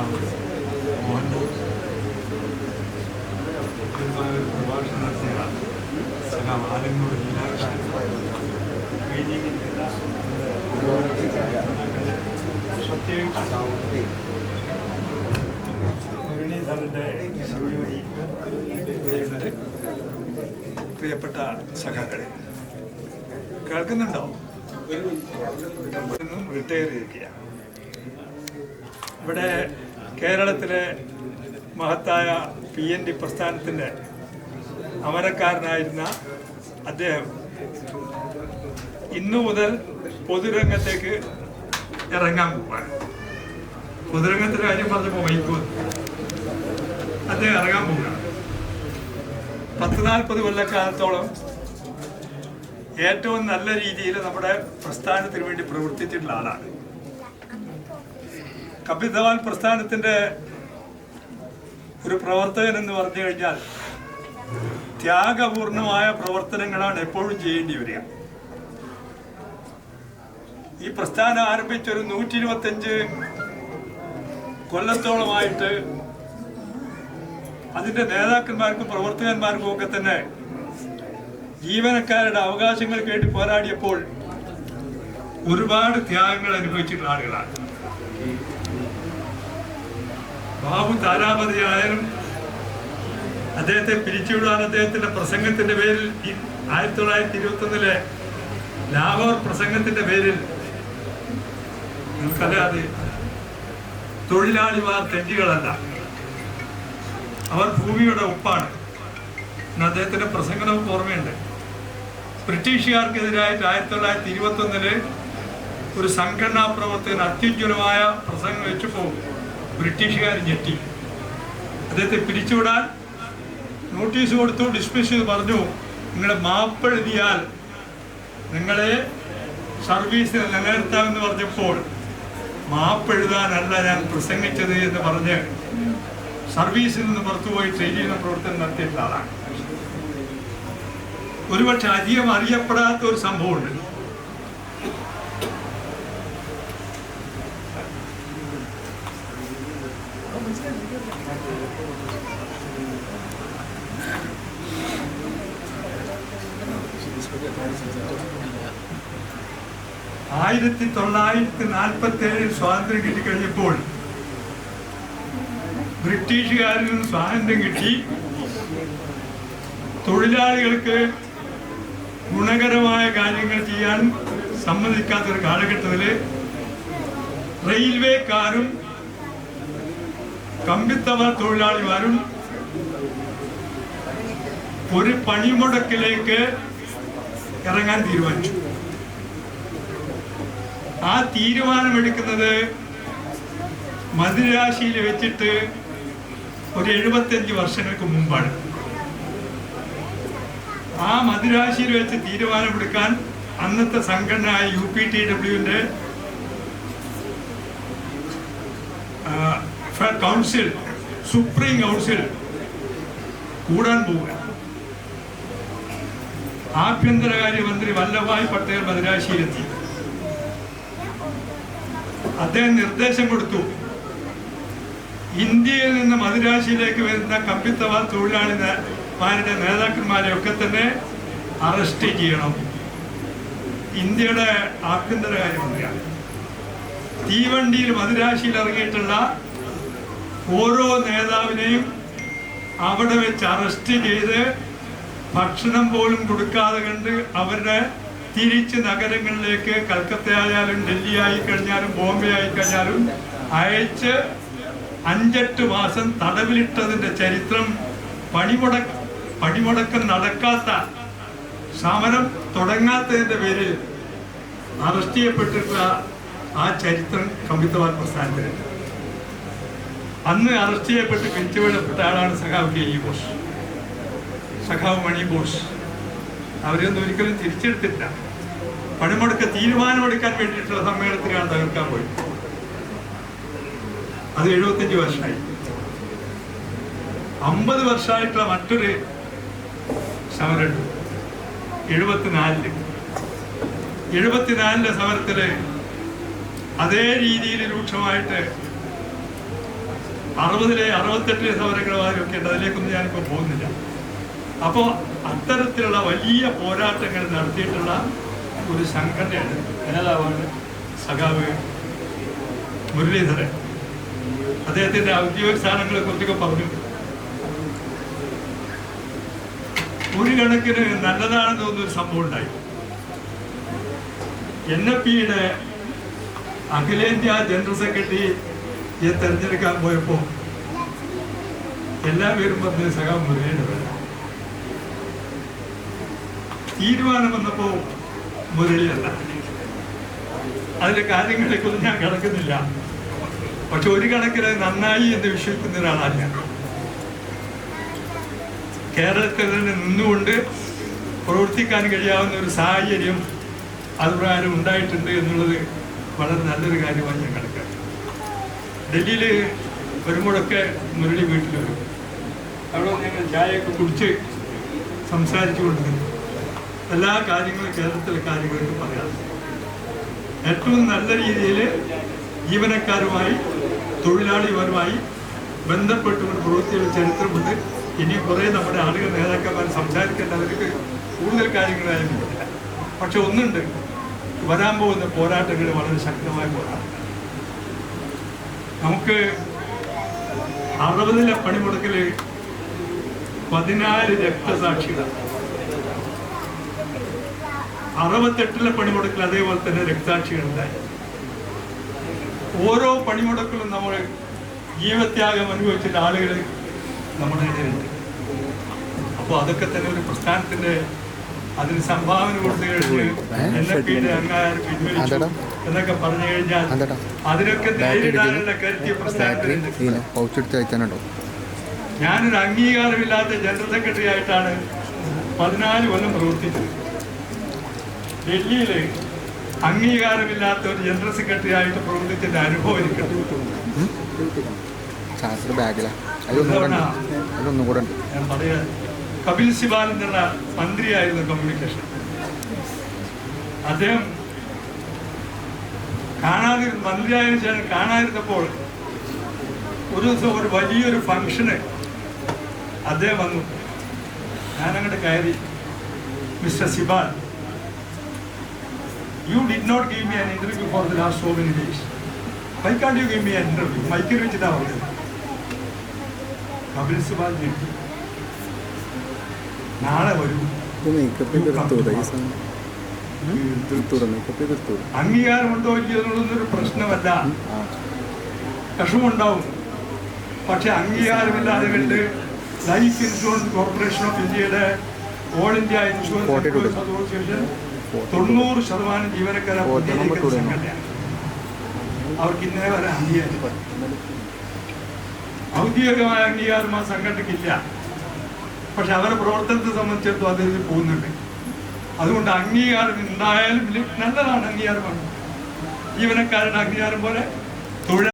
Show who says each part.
Speaker 1: സഖാവ് മോഹൻദാസ് പ്രഭാഷണം നടത്തിയ സഖാവ് ആലങ്ങോട് ലീലാകാരൻ മുരളീധരൻ്റെ പ്രിയപ്പെട്ട സഖാക്കളെ കേൾക്കുന്നുണ്ടോ? റിട്ടയർ ചെയ്തിരിക്കുകയാണ്. ഇവിടെ കേരളത്തിലെ മഹത്തായ PND പ്രസ്ഥാനത്തിൻ്റെ അമരക്കാരനായിരുന്ന അദ്ദേഹം ഇന്നു മുതൽ പൊതുരംഗത്തേക്ക് ഇറങ്ങാൻ പോവാണ്. പൊതുരംഗത്തിൻ്റെ കാര്യം പറഞ്ഞപ്പോൾ വൈക്കോൽ അദ്ദേഹം ഇറങ്ങാൻ പോവുകയാണ്. 10-40 കൊല്ലക്കാലത്തോളം ഏറ്റവും നല്ല രീതിയിൽ നമ്മുടെ പ്രസ്ഥാനത്തിന് വേണ്ടി പ്രവർത്തിച്ചിട്ടുള്ള ആളാണ്. കപിൽ ധവാൻ പ്രസ്ഥാനത്തിൻ്റെ ഒരു പ്രവർത്തകൻ എന്ന് പറഞ്ഞു കഴിഞ്ഞാൽ ത്യാഗപൂർണമായ പ്രവർത്തനങ്ങളാണ് എപ്പോഴും ചെയ്യേണ്ടി വരിക. ഈ പ്രസ്ഥാനം ആരംഭിച്ചൊരു 125 കൊല്ലത്തോളമായിട്ട് അതിൻ്റെ നേതാക്കന്മാർക്കും പ്രവർത്തകന്മാർക്കും ഒക്കെ തന്നെ ജീവനക്കാരുടെ അവകാശങ്ങൾക്ക് വേണ്ടി പോരാടിയപ്പോൾ ഒരുപാട് ത്യാഗങ്ങൾ അനുഭവിച്ചിട്ടുള്ള ആളുകളാണ്. ബാബു താരാപതിയായാലും അദ്ദേഹത്തെ പിരിച്ചുവിടാൻ അദ്ദേഹത്തിന്റെ പ്രസംഗത്തിന്റെ പേരിൽ 1921 ലാഹോർ പ്രസംഗത്തിന്റെ പേരിൽ നിങ്ങൾക്കല്ലാതെ തൊഴിലാളിമാർ തെറ്റുകളല്ല, അവർ ഭൂമിയുടെ ഒപ്പാണ്. അദ്ദേഹത്തിന്റെ പ്രസംഗം നമുക്ക് ഓർമ്മയുണ്ട്. ബ്രിട്ടീഷുകാർക്കെതിരായിട്ട് 1921 ഒരു സംഘടനാ പ്രവർത്തകൻ അത്യുജ്വലമായ പ്രസംഗം വെച്ചപ്പോൾ ബ്രിട്ടീഷുകാർ ഞെട്ടി. അദ്ദേഹത്തെ പിരിച്ചുവിടാൻ നോട്ടീസ് കൊടുത്തു, ഡിസ്മിസ് ചെയ്ത് പറഞ്ഞു, നിങ്ങളെ മാപ്പെഴുതിയാൽ നിങ്ങളെ സർവീസിൽ നിലനിർത്താമെന്ന് പറഞ്ഞപ്പോൾ മാപ്പെഴുതാനല്ല ഞാൻ പ്രസംഗിച്ചത് എന്ന് പറഞ്ഞ് സർവീസിൽ നിന്ന് പുറത്തുപോയി ട്രെയിൻ ചെയ്യുന്ന പ്രവർത്തനം നടത്തിയിട്ടുള്ള ആളാണ്. ഒരുപക്ഷെ അധികം അറിയപ്പെടാത്ത ഒരു സംഭവമുണ്ട്. ആയിരത്തി 1947 സ്വാതന്ത്ര്യം കിട്ടിക്കഴിഞ്ഞപ്പോൾ ബ്രിട്ടീഷുകാരിൽ നിന്ന് സ്വാതന്ത്ര്യം കിട്ടി. തൊഴിലാളികൾക്ക് ഗുണകരമായ കാര്യങ്ങൾ ചെയ്യാൻ സമ്മതിക്കാത്തൊരു കാലഘട്ടത്തിൽ റെയിൽവേക്കാരും കമ്പിത്തവ തൊഴിലാളിമാരും ഒരു പണിമുടക്കിലേക്ക് ഇറങ്ങാൻ തീരുമാനിച്ചു. ആ തീരുമാനമെടുക്കുന്നത് മദിരാശിയിൽ വെച്ചിട്ട് ഒരു 75 വർഷങ്ങൾക്ക് മുമ്പാണ്. ആ മദിരാശിയിൽ വെച്ച് തീരുമാനമെടുക്കാൻ അന്നത്തെ സംഘടനയായ UPTWന്റെ കൗൺസിൽ, സുപ്രീം കൗൺസിൽ കൂടാൻ പോവുക. ആഭ്യന്തരകാര്യമന്ത്രി വല്ലഭായ് പട്ടേൽ മദിരാശിയിലെത്തി. അദ്ദേഹം നിർദ്ദേശം കൊടുത്തു, ഇന്ത്യയിൽ നിന്ന് മദിരാശിയിലേക്ക് വരുന്ന കമ്പിത്തവ തൊഴിലാളിമാരുടെ നേതാക്കന്മാരെ ഒക്കെ തന്നെ അറസ്റ്റ് ചെയ്യണം. ഇന്ത്യയുടെ ആഭ്യന്തരകാര്യമന്ത്രിയാണ്. തീവണ്ടിയിൽ മദിരാശിയിൽ ഇറങ്ങിയിട്ടുള്ള ഓരോ നേതാവിനെയും അവിടെ വെച്ച് അറസ്റ്റ് ചെയ്ത് ഭക്ഷണം പോലും കൊടുക്കാതെ കണ്ട് അവരുടെ തിരിച്ച് നഗരങ്ങളിലേക്ക്, കൽക്കത്ത ആയാലും ഡൽഹി ആയി കഴിഞ്ഞാലും ബോംബെ ആയി കഴിഞ്ഞാലും അയച്ച് 5-8 മാസം തടവിലിട്ടതിൻ്റെ ചരിത്രം, പണിമുടക്കം നടക്കാത്ത, സമരം തുടങ്ങാത്തതിൻ്റെ പേരിൽ അറസ്റ്റ് ചെയ്യപ്പെട്ടിട്ടുള്ള ആ ചരിത്രം കമ്പിത്തവാൻ പ്രസ്ഥാനത്തിലുണ്ട്. അന്ന് അറസ്റ്റ് ചെയ്യപ്പെട്ട് പിരിച്ചുവിടപ്പെട്ട ആളാണ് സഖാവ് KE ബോസ്, സഖാവ് മണി ബോസ്. അവരൊന്നും ഒരിക്കലും തിരിച്ചെടുത്തില്ല. പണിമുടക്ക് തീരുമാനമെടുക്കാൻ വേണ്ടിയിട്ടുള്ള സമ്മേളനത്തിലാണ് തകർക്കാൻ പോയി. അത് 75 വർഷമായി. 50 വർഷമായിട്ടുള്ള മറ്റൊരു സമരം 74 സമരത്തില് അതേ രീതിയിൽ രൂക്ഷമായിട്ട് 60-ലെ 68-ലെ സമരങ്ങളുമായൊക്കെ ഉണ്ട്. അതിലേക്കൊന്നും ഞാനിപ്പോൾ പോകുന്നില്ല. അപ്പോൾ അത്തരത്തിലുള്ള വലിയ പോരാട്ടങ്ങൾ നടത്തിയിട്ടുള്ള ഒരു സംഘടനയാണ് നേതാവാണ് സഖാവ് മുരളീധരൻ. അദ്ദേഹത്തിന്റെ ഔദ്യോഗിക സ്ഥാനങ്ങളെ കുറിച്ചൊക്കെ പറഞ്ഞു. ഒരു കണക്കിന് നല്ലതാണെന്ന് തോന്നുന്നൊരു സംഭവം ഉണ്ടായി. NFPയുടെ അഖിലേന്ത്യാ ജനറൽ സെക്രട്ടറിയെ തെരഞ്ഞെടുക്കാൻ പോയപ്പോൾ എല്ലാവരും പറഞ്ഞ് സഖാവ് മുരളിയുടെ പേര്. തീരുമാനം വന്നപ്പോൾ മുരളിയല്ല. അതിലെ കാര്യങ്ങളെക്കൊന്നും ഞാൻ കിടക്കുന്നില്ല. പക്ഷെ ഒരു കണക്കിന് നന്നായി എന്ന് വിശ്വസിക്കുന്ന ഒരാളാണ് ഞാൻ. കേരളത്തിൽ തന്നെ നിന്നുകൊണ്ട് പ്രവർത്തിക്കാൻ കഴിയാവുന്ന ഒരു സാഹചര്യം അതുപ്രകാരം ഉണ്ടായിട്ടുണ്ട് എന്നുള്ളത് വളരെ നല്ലൊരു കാര്യമായി ഞാൻ കണക്കാക്കി. ഡൽഹിയിൽ വരുമ്പോഴൊക്കെ മുരളി വീട്ടിൽ വരും. അവിടെ ഞങ്ങൾ ചായയൊക്കെ കുടിച്ച് സംസാരിച്ചു കൊണ്ടിരുന്നു. എല്ലാ കാര്യങ്ങളും കേരളത്തിലെ കാര്യങ്ങളൊക്കെ പറയാം. ഏറ്റവും നല്ല രീതിയിൽ ജീവനക്കാരുമായി തൊഴിലാളിമാരുമായി ബന്ധപ്പെട്ടുകൊണ്ട് പ്രവൃത്തിയുടെ ചരിത്രമുണ്ട്. ഇനി കുറേ നമ്മുടെ ആളുകൾ നേതാക്കന്മാർ സംസാരിക്കേണ്ട അവർക്ക് കൂടുതൽ കാര്യങ്ങളായിരുന്നു. പക്ഷെ ഒന്നുണ്ട്, വരാൻ പോകുന്ന പോരാട്ടങ്ങൾ വളരെ ശക്തമായ പോരാട്ടം. നമുക്ക് 60-ലെ പണിമുടക്കിൽ 14 രക്തസാക്ഷികൾ, 68-ലെ പണിമുടക്കിൽ അതേപോലെ തന്നെ രക്തസാക്ഷികളുണ്ടായി. ഓരോ പണിമുടക്കിലും നമ്മൾ ജീവത്യാഗം അനുഭവിച്ചിട്ട് ആളുകൾ നമ്മുടെ ഇടയിലുണ്ട്. അപ്പോൾ അതൊക്കെ തന്നെ ഒരു പ്രസ്ഥാനത്തിന്റെ അതിന് സംഭാവന കൊടുത്തു കഴിഞ്ഞ് NFPയുടെ അംഗീകാരം പിൻവലിച്ചു എന്നൊക്കെ പറഞ്ഞു കഴിഞ്ഞാൽ അതിനൊക്കെ നേരിടാനുള്ള കരുത്തിയ പ്രസ്ഥാനത്തിനുണ്ട്. ഞാനൊരു അംഗീകാരമില്ലാത്ത ജനറൽ സെക്രട്ടറി ആയിട്ടാണ് 14 കൊല്ലം പ്രവർത്തിച്ചത്. ഡൽഹിയിൽ അംഗീകാരമില്ലാത്ത ഒരു ജനറൽ സെക്രട്ടറി ആയിട്ട് പ്രവർത്തിച്ചതിന്റെ അനുഭവം എനിക്കുണ്ട്. ഞാൻ പറയാ, കപിൽ സിബാൽ എന്നുള്ള മന്ത്രിയായിരുന്നു കമ്മ്യൂണിക്കേഷൻ. അദ്ദേഹം മന്ത്രിയായതിനു ശേഷം കാണാതിരുന്നപ്പോൾ ഒരു ദിവസം ഒരു വലിയൊരു ഫംഗ്ഷന് അദ്ദേഹം വന്നു. ഞാനങ്ങോട്ട് കയറി, mister Sibal, you did not give me an interview for the last so many days. Why can't you give me an interview? മൈക്കിൽ വെച്ചിട്ടാ പറഞ്ഞത്. കപിൽ സിബാൽ നാളെ വരൂ. അംഗീകാരമുണ്ടോ ഇല്ലെന്നുള്ളതൊരു പ്രശ്നമല്ല, വിഷമുണ്ടാവും. പക്ഷെ അംഗീകാരമില്ലാതെ കണ്ട് ലൈഫ് ഇൻഷുറൻസ് കോർപ്പറേഷൻ ഓഫ് ഇന്ത്യയുടെ ഓൾ ഇന്ത്യ ഇൻഷുറൻസ് അസോസിയേഷൻ 90% ജീവനക്കാരെ സംഘടനയാണ്. അവർക്ക് ഇന്നേ വരെ ഔദ്യോഗികമായ അംഗീകാരം ആ സംഘടനയ്ക്കില്ല. പക്ഷെ അവരുടെ പ്രവർത്തനത്തെ സംബന്ധിച്ചിടത്തോളം അതിൽ പോകുന്നുണ്ട്. അതുകൊണ്ട് അംഗീകാരം ഉണ്ടായാലും നല്ലതാണ്. അംഗീകാരമാണ് ജീവനക്കാരുടെ അംഗീകാരം പോലെ തൊഴിൽ